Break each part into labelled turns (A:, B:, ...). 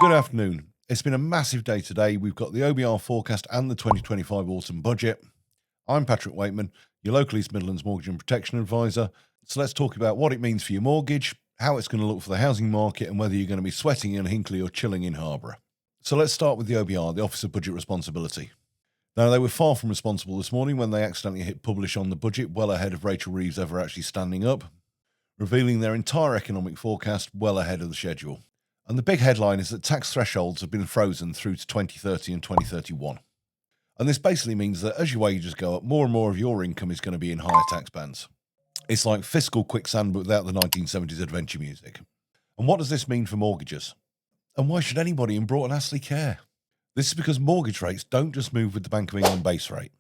A: Good afternoon. It's been a massive day today. We've got the OBR forecast and the 2025 autumn budget. I'm Patrick Weightman, your local East Midlands mortgage and protection advisor. So let's talk about what it means for your mortgage, how it's going to look for the housing market, and whether you're going to be sweating in Hinckley or chilling in Harborough. So let's start with the OBR, the Office of Budget Responsibility. Now, they were far from responsible this morning when they accidentally hit publish on the budget well ahead of Rachel Reeves ever actually standing up, revealing their entire economic forecast well ahead of the schedule. And the big headline is that tax thresholds have been frozen through to 2030 and 2031. And this basically means that as your wages go up, more and more of your income is going to be in higher tax bands. It's like fiscal quicksand, but without the 1970s adventure music. And what does this mean for mortgages? And why should anybody in Broughton Astley care? This is because mortgage rates don't just move with the Bank of England base rate.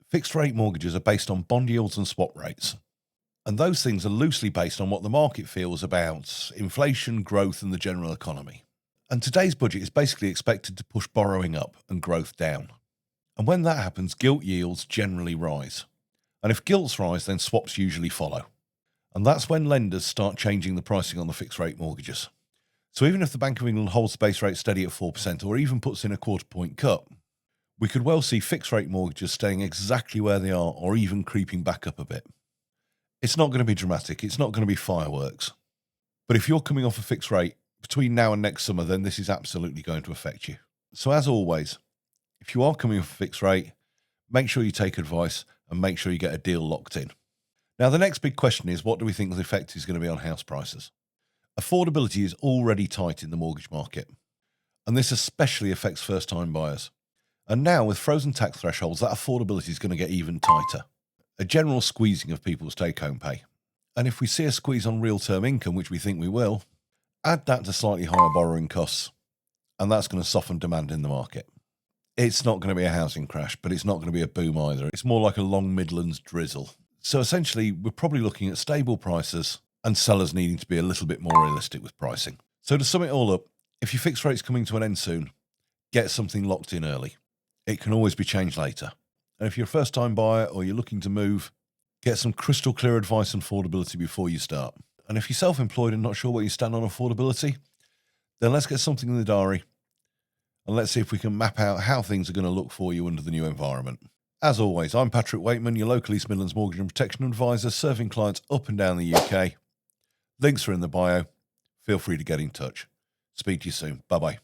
A: Fixed rate mortgages are based on bond yields and swap rates. And those things are loosely based on what the market feels about inflation, growth, and the general economy. And today's budget is basically expected to push borrowing up and growth down. And when that happens, gilt yields generally rise. And if gilts rise, then swaps usually follow. And that's when lenders start changing the pricing on the fixed rate mortgages. So even if the Bank of England holds the base rate steady at 4% or even puts in a quarter point cut, we could well see fixed rate mortgages staying exactly where they are or even creeping back up a bit. It's not going to be dramatic. It's not going to be fireworks. But if you're coming off a fixed rate between now and next summer, then this is absolutely going to affect you. So as always, if you are coming off a fixed rate, make sure you take advice and make sure you get a deal locked in. Now, the next big question is, what do we think the effect is going to be on house prices? Affordability is already tight in the mortgage market, and this especially affects first-time buyers. And now, with frozen tax thresholds, that affordability is going to get even tighter. A general squeezing of people's take-home pay. And if we see a squeeze on real-term income, which we think we will, add that to slightly higher borrowing costs, and that's going to soften demand in the market. It's not going to be a housing crash, but it's not going to be a boom either. It's more like a long Midlands drizzle. So essentially, we're probably looking at stable prices and sellers needing to be a little bit more realistic with pricing. So to sum it all up, if your fixed rate's coming to an end soon, get something locked in early. It can always be changed later. And if you're a first-time buyer or you're looking to move, get some crystal clear advice on affordability before you start. And if you're self-employed and not sure where you stand on affordability, then let's get something in the diary and let's see if we can map out how things are going to look for you under the new environment. As always, I'm Patrick Weightman, your local East Midlands mortgage and protection advisor, serving clients up and down the UK. Links are in the bio. Feel free to get in touch. Speak to you soon. Bye-bye.